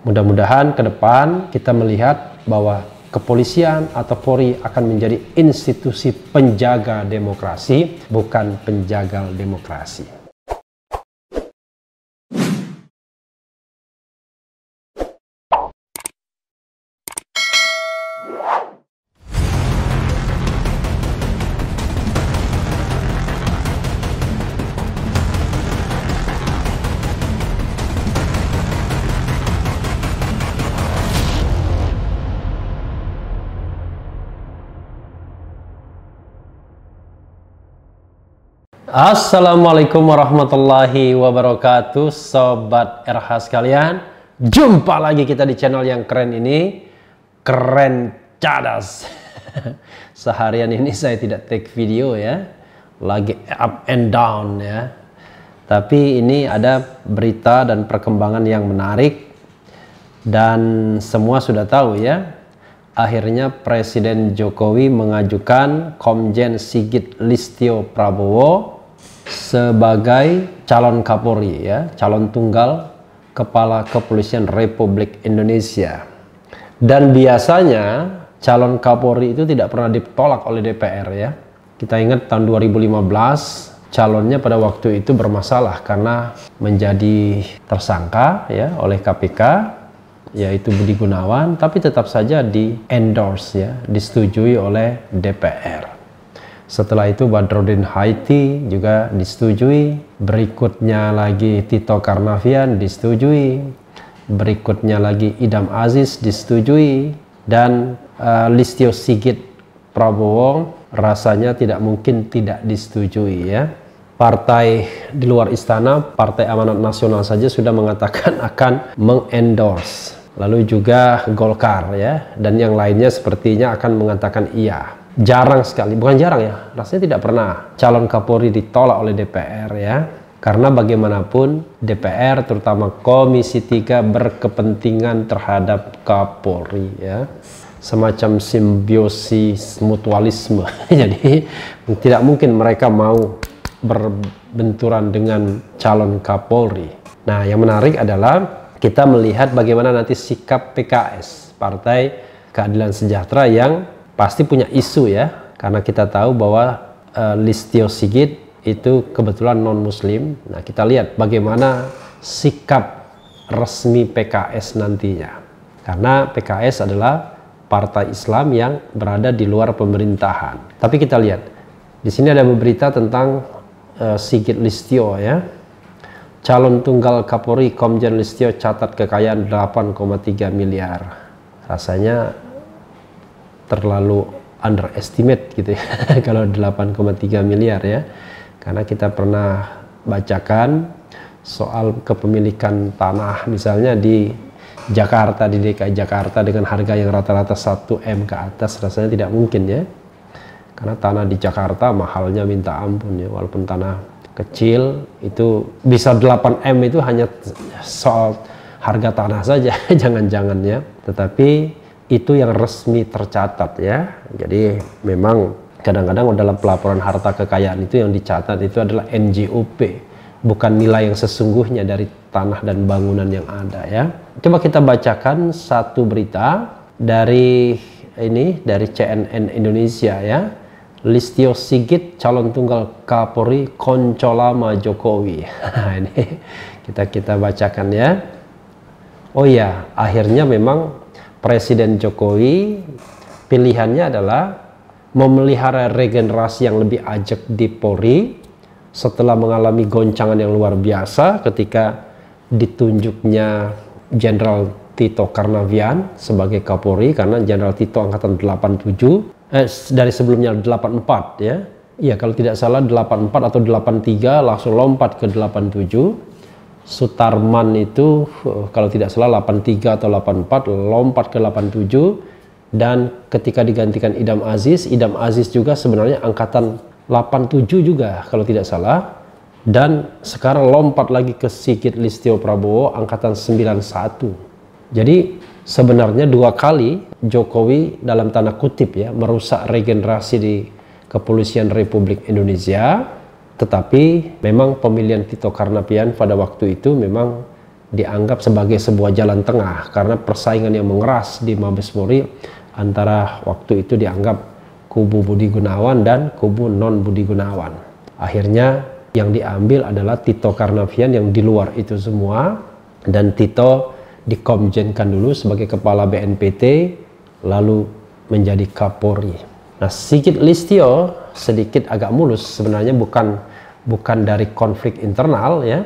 Mudah-mudahan ke depan kita melihat bahwa kepolisian atau Polri akan menjadi institusi penjaga demokrasi, bukan penjagal demokrasi. Assalamualaikum warahmatullahi wabarakatuh, Sobat RH sekalian. Jumpa lagi kita di channel yang keren ini, Keren Cadas. Seharian ini saya tidak take video ya, lagi up and down ya. Tapi ini ada berita dan perkembangan yang menarik, dan semua sudah tahu ya. Akhirnya Presiden Jokowi mengajukan Komjen Sigit Listio Prabowo sebagai calon Kapolri ya, calon tunggal Kepala Kepolisian Republik Indonesia. Dan biasanya calon Kapolri itu tidak pernah ditolak oleh DPR ya. Kita ingat tahun 2015 calonnya pada waktu itu bermasalah karena menjadi tersangka ya oleh KPK, yaitu Budi Gunawan, tapi tetap saja di endorse ya, disetujui oleh DPR. Setelah itu Badrodin Haiti juga disetujui, berikutnya lagi Tito Karnavian disetujui, berikutnya lagi Idam Aziz disetujui, dan Listio Sigit Prabowo rasanya tidak mungkin tidak disetujui ya. Partai di luar istana, Partai Amanat Nasional saja sudah mengatakan akan mengendorse. Lalu juga Golkar ya, dan yang lainnya sepertinya akan mengatakan iya. Jarang sekali, bukan jarang ya, rasanya tidak pernah calon Kapolri ditolak oleh DPR ya. Karena bagaimanapun DPR terutama Komisi 3 berkepentingan terhadap Kapolri ya. Semacam simbiosis mutualisme. Jadi tidak mungkin mereka mau berbenturan dengan calon Kapolri. Nah, yang menarik adalah kita melihat bagaimana nanti sikap PKS, Partai Keadilan Sejahtera, yang pasti punya isu ya, karena kita tahu bahwa Listio Sigit itu kebetulan non-muslim. Nah, kita lihat bagaimana sikap resmi PKS nantinya, karena PKS adalah partai Islam yang berada di luar pemerintahan. Tapi kita lihat di sini ada berita tentang Sigit Listio ya. Calon tunggal Kapolri Komjen Listio catat kekayaan 8,3 miliar. Rasanya terlalu underestimate gitu ya kalau 8,3 miliar ya, karena kita pernah bacakan soal kepemilikan tanah misalnya di Jakarta, di DKI Jakarta dengan harga yang rata-rata 1 M ke atas, rasanya tidak mungkin ya, karena tanah di Jakarta mahalnya minta ampun ya. Walaupun tanah kecil itu bisa 8 M, itu hanya soal harga tanah saja jangan-jangan ya, tetapi itu yang resmi tercatat ya. Jadi memang kadang-kadang dalam pelaporan harta kekayaan itu yang dicatat itu adalah NJOP, bukan nilai yang sesungguhnya dari tanah dan bangunan yang ada ya. Coba kita bacakan satu berita dari CNN Indonesia ya. Listio Sigit calon tunggal Kapolri konco lama Jokowi. Ini kita bacakan ya. Oh ya, akhirnya memang Presiden Jokowi pilihannya adalah memelihara regenerasi yang lebih ajak di Polri setelah mengalami goncangan yang luar biasa ketika ditunjuknya Jenderal Tito Karnavian sebagai Kapolri, karena Jenderal Tito angkatan 87 dari sebelumnya 84 ya. Iya, kalau tidak salah 84 atau 83 langsung lompat ke 87. Sutarman itu kalau tidak salah 83 atau 84 lompat ke 87, dan ketika digantikan Idam Aziz juga sebenarnya angkatan 87 juga kalau tidak salah, dan sekarang lompat lagi ke Sigit Listio Prabowo angkatan 91. Jadi sebenarnya 2 kali Jokowi dalam tanda kutip ya merusak regenerasi di Kepolisian Republik Indonesia. Tetapi memang pemilihan Tito Karnavian pada waktu itu memang dianggap sebagai sebuah jalan tengah karena persaingan yang mengeras di Mabes Polri antara waktu itu dianggap kubu Budi Gunawan dan kubu non Budi Gunawan. Akhirnya yang diambil adalah Tito Karnavian yang di luar itu semua, dan Tito dikomjenkan dulu sebagai kepala BNPT lalu menjadi Kapolri. Nah, Sigit Listio sedikit agak mulus sebenarnya, bukan dari konflik internal ya,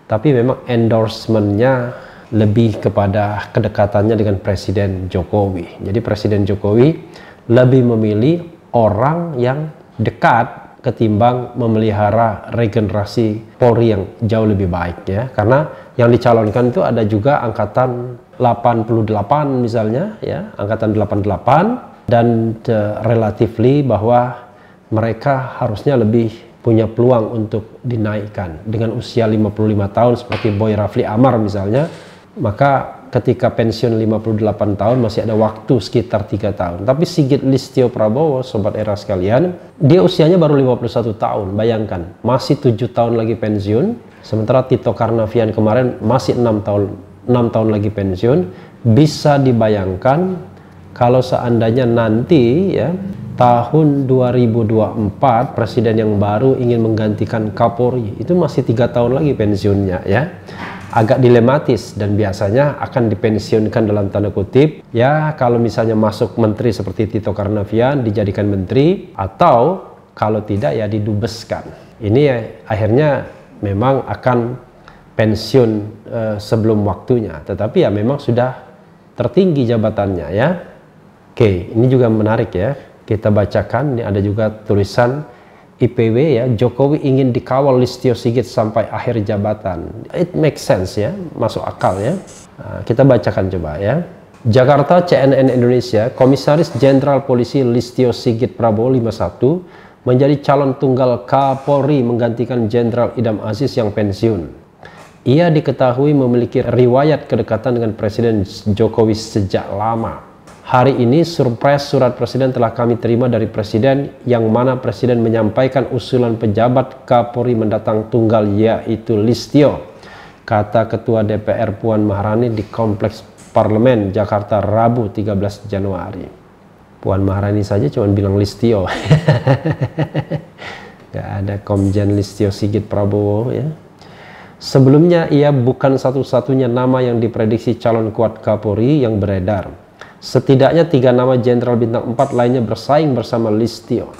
tapi memang endorsementnya lebih kepada kedekatannya dengan Presiden Jokowi. Jadi Presiden Jokowi lebih memilih orang yang dekat ketimbang memelihara regenerasi Polri yang jauh lebih baik ya, karena yang dicalonkan itu ada juga angkatan 88 misalnya ya, angkatan 88, dan relatively bahwa mereka harusnya lebih punya peluang untuk dinaikkan dengan usia 55 tahun seperti Boy Rafli Amar misalnya, maka ketika pensiun 58 tahun masih ada waktu sekitar 3 tahun. Tapi Sigit Listio Prabowo, Sobat Era sekalian, dia usianya baru 51 tahun, bayangkan, masih 7 tahun lagi pensiun, sementara Tito Karnavian kemarin masih 6 tahun lagi pensiun. Bisa dibayangkan kalau seandainya nanti ya tahun 2024 presiden yang baru ingin menggantikan Kapolri, itu masih 3 tahun lagi pensiunnya ya. Agak dilematis, dan biasanya akan dipensiunkan dalam tanda kutip ya kalau misalnya masuk menteri seperti Tito Karnavian dijadikan menteri, atau kalau tidak ya didubeskan. Ini ya, akhirnya memang akan pensiun sebelum waktunya, tetapi ya memang sudah tertinggi jabatannya ya. Oke, ini juga menarik ya, kita bacakan. Ini ada juga tulisan IPW ya, Jokowi ingin dikawal Listio Sigit sampai akhir jabatan. It makes sense ya, masuk akal ya. Nah, kita bacakan coba ya. Jakarta, CNN Indonesia, Komisaris Jenderal Polisi Listio Sigit Prabowo 51 menjadi calon tunggal Kapolri menggantikan Jenderal Idam Aziz yang pensiun. Ia diketahui memiliki riwayat kedekatan dengan Presiden Jokowi sejak lama. Hari ini surprise surat Presiden telah kami terima dari Presiden, yang mana Presiden menyampaikan usulan pejabat Kapolri mendatang tunggal yaitu Listio, kata Ketua DPR Puan Maharani di Kompleks Parlemen Jakarta Rabu 13 Januari. Puan Maharani saja cuma bilang Listio. Gak ada Komjen Listio Sigit Prabowo ya. Sebelumnya ia bukan satu-satunya nama yang diprediksi calon kuat Kapolri yang beredar. Setidaknya 3 nama Jenderal Bintang 4 lainnya bersaing bersama Listio,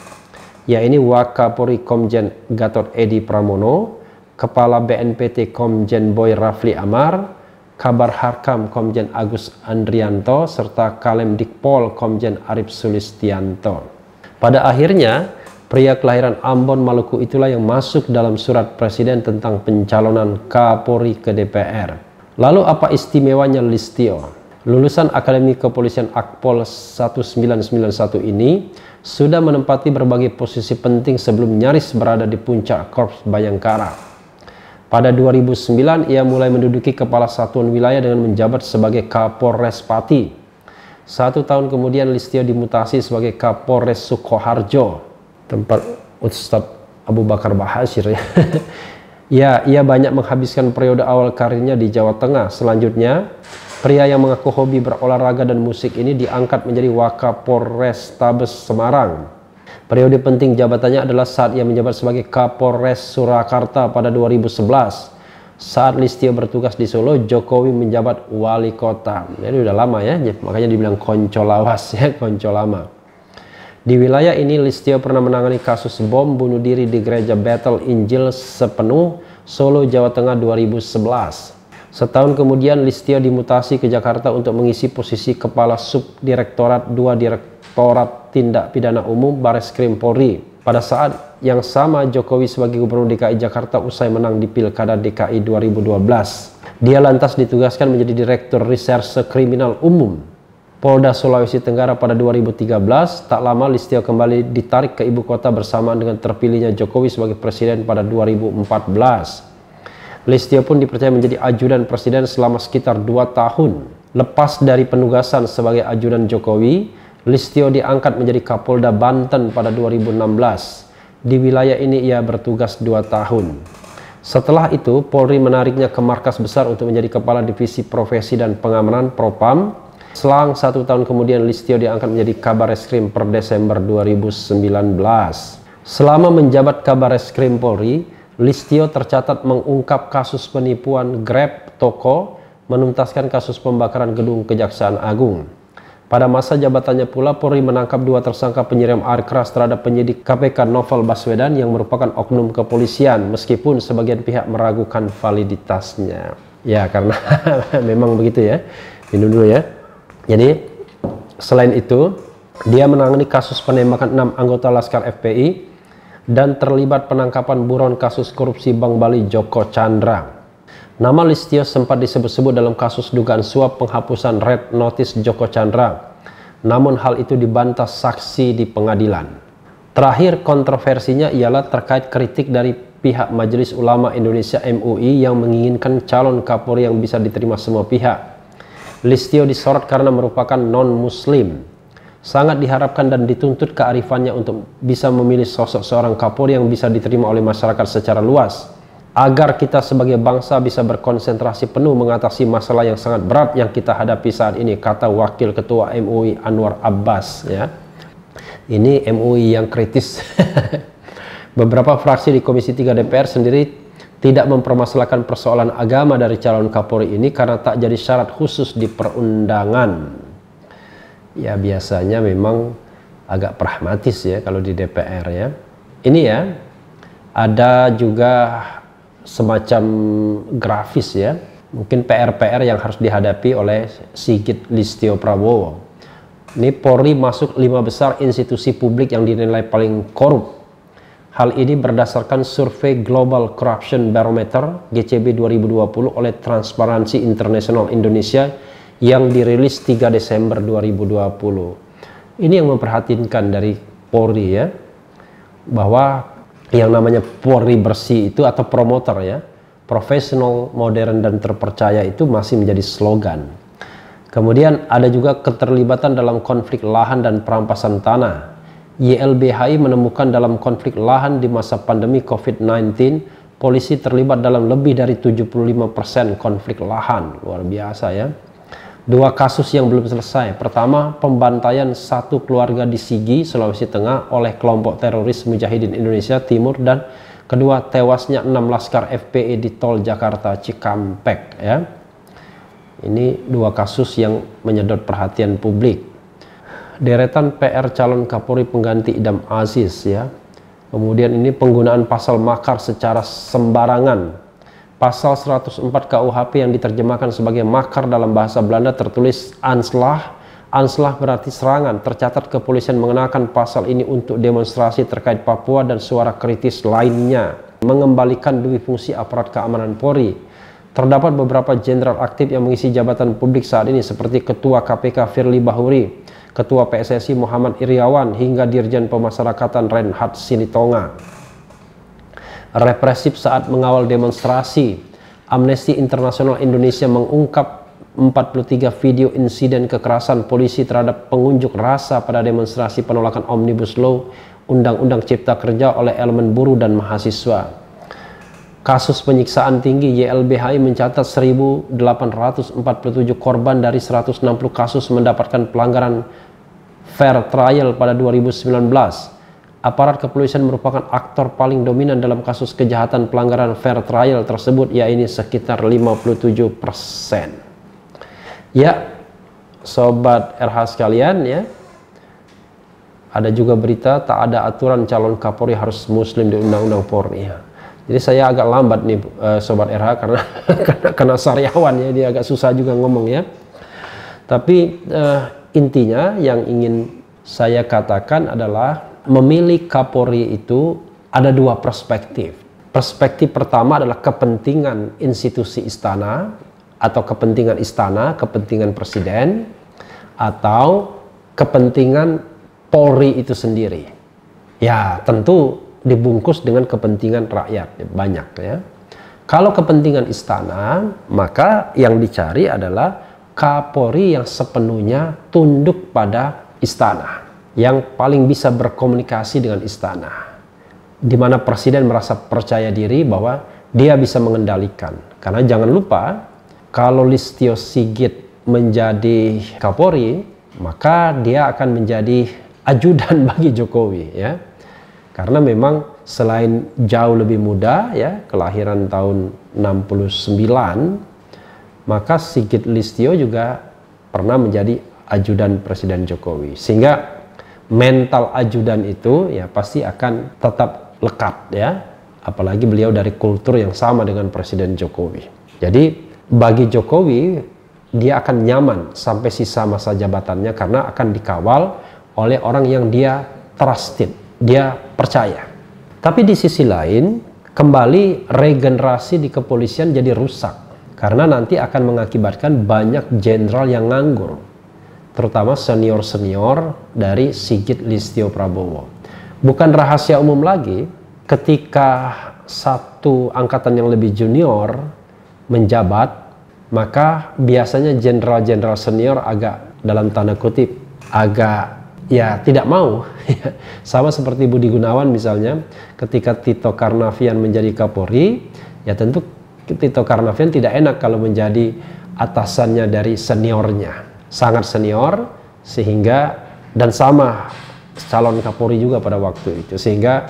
yaitu Wakapolri Komjen Gatot Edi Pramono, Kepala BNPT Komjen Boy Rafli Amar, Kabar Harkam Komjen Agus Andrianto, serta Kalem Dikpol Komjen Arif Sulistianto. Pada akhirnya, pria kelahiran Ambon, Maluku itulah yang masuk dalam surat Presiden tentang pencalonan Kapolri ke DPR. Lalu apa istimewanya Listio? Lulusan Akademi Kepolisian Akpol 1991 ini sudah menempati berbagai posisi penting sebelum nyaris berada di puncak Korps Bayangkara. Pada 2009 ia mulai menduduki kepala satuan wilayah dengan menjabat sebagai Kapolres Pati. 1 tahun kemudian Listio dimutasi sebagai Kapolres Sukoharjo, tempat Ustadz Abu Bakar Ba'asyir ya. Ya, ia banyak menghabiskan periode awal karirnya di Jawa Tengah. Selanjutnya, pria yang mengaku hobi berolahraga dan musik ini diangkat menjadi Wakapolres Tabes Semarang. Periode penting jabatannya adalah saat ia menjabat sebagai Kapolres Surakarta pada 2011. Saat Listio bertugas di Solo, Jokowi menjabat wali kota. Jadi udah lama ya, makanya dibilang konco lawas ya, konco lama. Di wilayah ini Listio pernah menangani kasus bom bunuh diri di gereja Bethel Injil Sepenuh, Solo, Jawa Tengah 2011. Setahun kemudian Listio dimutasi ke Jakarta untuk mengisi posisi Kepala Subdirektorat 2 Direktorat Tindak Pidana Umum Bareskrim Polri. Pada saat yang sama Jokowi sebagai Gubernur DKI Jakarta usai menang di Pilkada DKI 2012. Dia lantas ditugaskan menjadi Direktur Reserse Kriminal Umum Polda Sulawesi Tenggara pada 2013. Tak lama Listio kembali ditarik ke ibu kota bersamaan dengan terpilihnya Jokowi sebagai presiden pada 2014. Listio pun dipercaya menjadi ajudan presiden selama sekitar 2 tahun. Lepas dari penugasan sebagai ajudan Jokowi, Listio diangkat menjadi Kapolda Banten pada 2016. Di wilayah ini ia bertugas 2 tahun. Setelah itu, Polri menariknya ke markas besar untuk menjadi Kepala Divisi Profesi dan Pengamanan Propam. Selang 1 tahun kemudian, Listio diangkat menjadi Kabareskrim per Desember 2019. Selama menjabat Kabareskrim Polri, Listio tercatat mengungkap kasus penipuan Grab Toko, menuntaskan kasus pembakaran gedung Kejaksaan Agung. Pada masa jabatannya pula, Polri menangkap 2 tersangka penyiram air keras terhadap penyidik KPK Novel Baswedan yang merupakan oknum kepolisian, meskipun sebagian pihak meragukan validitasnya. Ya, karena memang begitu ya. Minum dulu ya. Jadi, selain itu, dia menangani kasus penembakan 6 anggota Laskar FPI dan terlibat penangkapan buron kasus korupsi Bank Bali Joko Chandra. Nama Listio sempat disebut-sebut dalam kasus dugaan suap penghapusan red notice Joko Chandra. Namun hal itu dibantah saksi di pengadilan. Terakhir kontroversinya ialah terkait kritik dari pihak Majelis Ulama Indonesia MUI yang menginginkan calon Kapolri yang bisa diterima semua pihak. Listio disorot karena merupakan non-muslim. Sangat diharapkan dan dituntut kearifannya untuk bisa memilih sosok seorang Kapolri yang bisa diterima oleh masyarakat secara luas, agar kita sebagai bangsa bisa berkonsentrasi penuh mengatasi masalah yang sangat berat yang kita hadapi saat ini, kata Wakil Ketua MUI Anwar Abbas. Ya, ini MUI yang kritis. Beberapa fraksi di Komisi 3 DPR sendiri tidak mempermasalahkan persoalan agama dari calon Kapolri ini karena tak jadi syarat khusus di perundangan. Ya, biasanya memang agak pragmatis ya kalau di DPR ya. Ini ya, ada juga semacam grafis ya, mungkin PR-PR yang harus dihadapi oleh Sigit Listio Prabowo. Ini Polri masuk 5 besar institusi publik yang dinilai paling korup. Hal ini berdasarkan survei Global Corruption Barometer GCB 2020 oleh Transparansi International Indonesia yang dirilis 3 Desember 2020. Ini yang memperhatikan dari Polri ya, bahwa yang namanya Polri bersih itu atau promotor ya, profesional, modern dan terpercaya itu masih menjadi slogan. Kemudian ada juga keterlibatan dalam konflik lahan dan perampasan tanah. YLBHI menemukan dalam konflik lahan di masa pandemi COVID-19, polisi terlibat dalam lebih dari 75% konflik lahan. Luar biasa ya. 2 kasus yang belum selesai. Pertama, pembantaian 1 keluarga di Sigi, Sulawesi Tengah oleh kelompok teroris Mujahidin Indonesia Timur, dan kedua, tewasnya 6 Laskar FPI di tol Jakarta Cikampek ya. Ini 2 kasus yang menyedot perhatian publik. Deretan PR calon Kapolri pengganti Idam Aziz ya. Kemudian ini penggunaan pasal makar secara sembarangan. Pasal 104 KUHP yang diterjemahkan sebagai makar dalam bahasa Belanda tertulis Anslag. Anslag berarti serangan. Tercatat kepolisian mengenakan pasal ini untuk demonstrasi terkait Papua dan suara kritis lainnya. Mengembalikan duit fungsi aparat keamanan Polri. Terdapat beberapa jenderal aktif yang mengisi jabatan publik saat ini seperti Ketua KPK Firly Bahuri, Ketua PSSI Muhammad Iriawan, hingga Dirjen Pemasyarakatan Reinhard Sinitonga. Represif saat mengawal demonstrasi. Amnesty International Indonesia mengungkap 43 video insiden kekerasan polisi terhadap pengunjuk rasa pada demonstrasi penolakan Omnibus Law Undang-Undang Cipta Kerja oleh elemen buruh dan mahasiswa. Kasus penyiksaan tinggi. YLBHI mencatat 1.847 korban dari 160 kasus mendapatkan pelanggaran fair trial pada 2019. Aparat kepolisian merupakan aktor paling dominan dalam kasus kejahatan pelanggaran fair trial tersebut, yaitu sekitar 57%. Ya, Sobat RH sekalian ya, ada juga berita tak ada aturan calon Kapolri harus muslim di Undang-Undang Polri ya. Jadi saya agak lambat nih Sobat RH karena sariawan ya, dia agak susah juga ngomong ya. Tapi intinya yang ingin saya katakan adalah memilih Kapolri itu ada 2 perspektif. Perspektif pertama adalah kepentingan institusi istana atau kepentingan istana, kepentingan presiden, atau kepentingan Polri itu sendiri. Ya, tentu dibungkus dengan kepentingan rakyat banyak ya. Kalau kepentingan istana, maka yang dicari adalah Kapolri yang sepenuhnya tunduk pada istana, yang paling bisa berkomunikasi dengan istana, di mana presiden merasa percaya diri bahwa dia bisa mengendalikan. Karena jangan lupa, kalau Listio Sigit menjadi Kapolri, maka dia akan menjadi ajudan bagi Jokowi, ya. Karena memang selain jauh lebih muda, ya, kelahiran tahun 69, maka Sigit Listio juga pernah menjadi ajudan Presiden Jokowi. Sehingga mental ajudan itu ya pasti akan tetap lekat, ya. Apalagi beliau dari kultur yang sama dengan Presiden Jokowi. Jadi bagi Jokowi, dia akan nyaman sampai sisa masa jabatannya karena akan dikawal oleh orang yang dia trusted, dia percaya. Tapi di sisi lain, kembali regenerasi di kepolisian jadi rusak karena nanti akan mengakibatkan banyak jenderal yang nganggur, terutama senior-senior dari Sigit Listio Prabowo. Bukan rahasia umum lagi, ketika satu angkatan yang lebih junior menjabat, maka biasanya jenderal-jenderal senior agak, dalam tanda kutip, agak ya tidak mau. Sama seperti Budi Gunawan misalnya, ketika Tito Karnavian menjadi Kapolri, ya tentu Tito Karnavian tidak enak kalau menjadi atasannya dari seniornya. Sangat senior, sehingga, dan sama calon Kapolri juga pada waktu itu, sehingga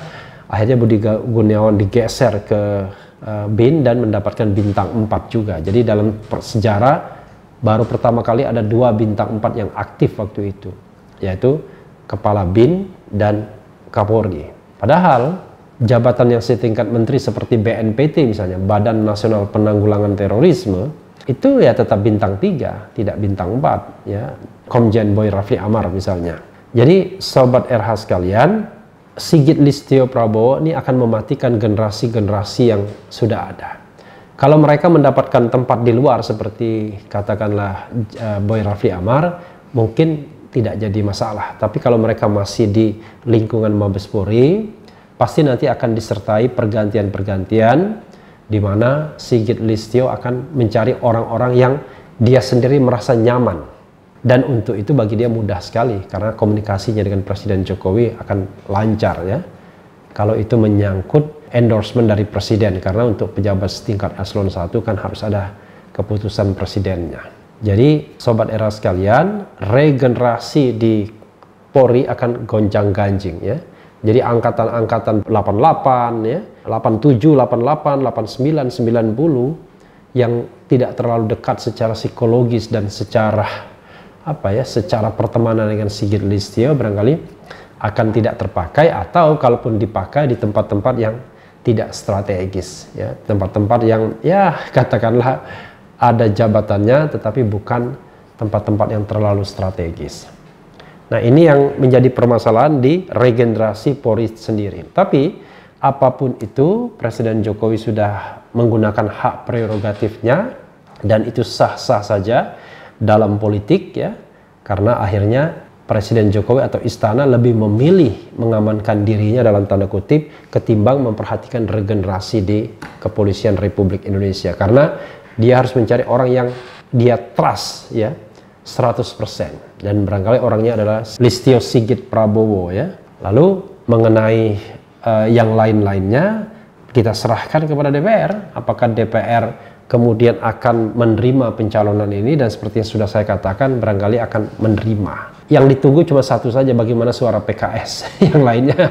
akhirnya Budi Gunawan digeser ke BIN dan mendapatkan bintang 4 juga. Jadi dalam sejarah baru pertama kali ada 2 bintang 4 yang aktif waktu itu, yaitu Kepala BIN dan Kapolri. Padahal jabatan yang setingkat menteri seperti BNPT misalnya, Badan Nasional Penanggulangan Terorisme, itu ya tetap bintang 3, tidak bintang 4, ya. Komjen Boy Rafli Amar misalnya. Jadi sobat RH sekalian, Sigit Listio Prabowo ini akan mematikan generasi-generasi yang sudah ada. Kalau mereka mendapatkan tempat di luar seperti katakanlah Boy Rafli Amar, mungkin tidak jadi masalah. Tapi kalau mereka masih di lingkungan Mabes Polri, pasti nanti akan disertai pergantian-pergantian di mana Sigit Listio akan mencari orang-orang yang dia sendiri merasa nyaman. Dan untuk itu bagi dia mudah sekali karena komunikasinya dengan Presiden Jokowi akan lancar, ya. Kalau itu menyangkut endorsement dari Presiden, karena untuk pejabat setingkat eselon 1 kan harus ada keputusan Presidennya. Jadi sobat era sekalian, regenerasi di Polri akan gonjang-ganjing, ya. Jadi angkatan-angkatan 88, ya, 87, 88, 89, 90 yang tidak terlalu dekat secara psikologis dan secara secara pertemanan dengan Sigit Listio barangkali akan tidak terpakai, atau kalaupun dipakai di tempat-tempat yang tidak strategis, ya, tempat-tempat yang ya katakanlah ada jabatannya tetapi bukan tempat-tempat yang terlalu strategis. Nah, ini yang menjadi permasalahan di regenerasi Polri sendiri. Tapi apapun itu, Presiden Jokowi sudah menggunakan hak prerogatifnya dan itu sah-sah saja dalam politik, ya, karena akhirnya Presiden Jokowi atau istana lebih memilih mengamankan dirinya dalam tanda kutip ketimbang memperhatikan regenerasi di Kepolisian Republik Indonesia, karena dia harus mencari orang yang dia trust, ya, 100%, dan barangkali orangnya adalah Listio Sigit Prabowo, ya. Lalu mengenai yang lain-lainnya kita serahkan kepada DPR, apakah DPR kemudian akan menerima pencalonan ini, dan seperti yang sudah saya katakan barangkali akan menerima. Yang ditunggu cuma satu saja, bagaimana suara PKS. Yang lainnya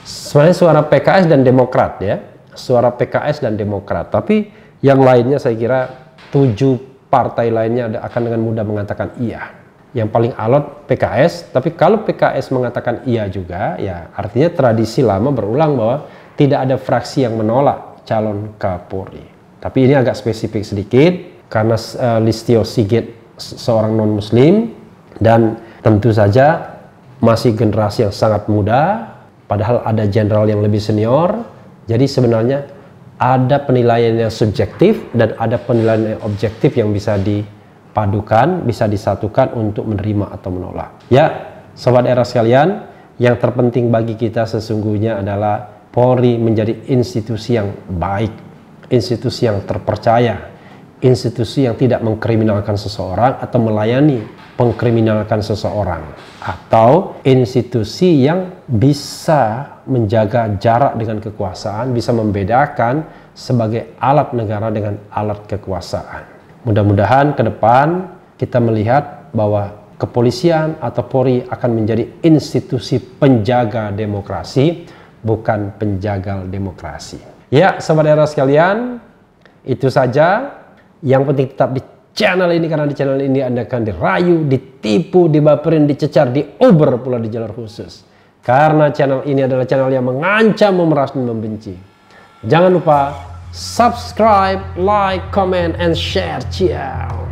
sebenarnya suara PKS dan Demokrat, ya, suara PKS dan Demokrat. Tapi yang lainnya saya kira 7 partai lainnya akan dengan mudah mengatakan iya. Yang paling alot PKS, tapi kalau PKS mengatakan iya juga, ya artinya tradisi lama berulang bahwa tidak ada fraksi yang menolak calon Kapolri. Tapi ini agak spesifik sedikit karena Listio Sigit seorang non-muslim dan tentu saja masih generasi yang sangat muda, padahal ada jenderal yang lebih senior. Jadi sebenarnya ada penilaian yang subjektif dan ada penilaian yang objektif yang bisa dipadukan, bisa disatukan untuk menerima atau menolak. Ya, sobat era sekalian, yang terpenting bagi kita sesungguhnya adalah Polri menjadi institusi yang baik, institusi yang terpercaya, institusi yang tidak mengkriminalkan seseorang atau melayani pengkriminalkan seseorang, atau institusi yang bisa menjaga jarak dengan kekuasaan, bisa membedakan sebagai alat negara dengan alat kekuasaan. Mudah-mudahan ke depan kita melihat bahwa kepolisian atau Polri akan menjadi institusi penjaga demokrasi, bukan penjagal demokrasi. Ya, sobat era sekalian, itu saja. Yang penting tetap di channel ini, karena di channel ini Anda akan dirayu, ditipu, dibaperin, dicecar, diober pula di jalur khusus. Karena channel ini adalah channel yang mengancam, memeras, dan membenci. Jangan lupa subscribe, like, comment, and share. Ciao.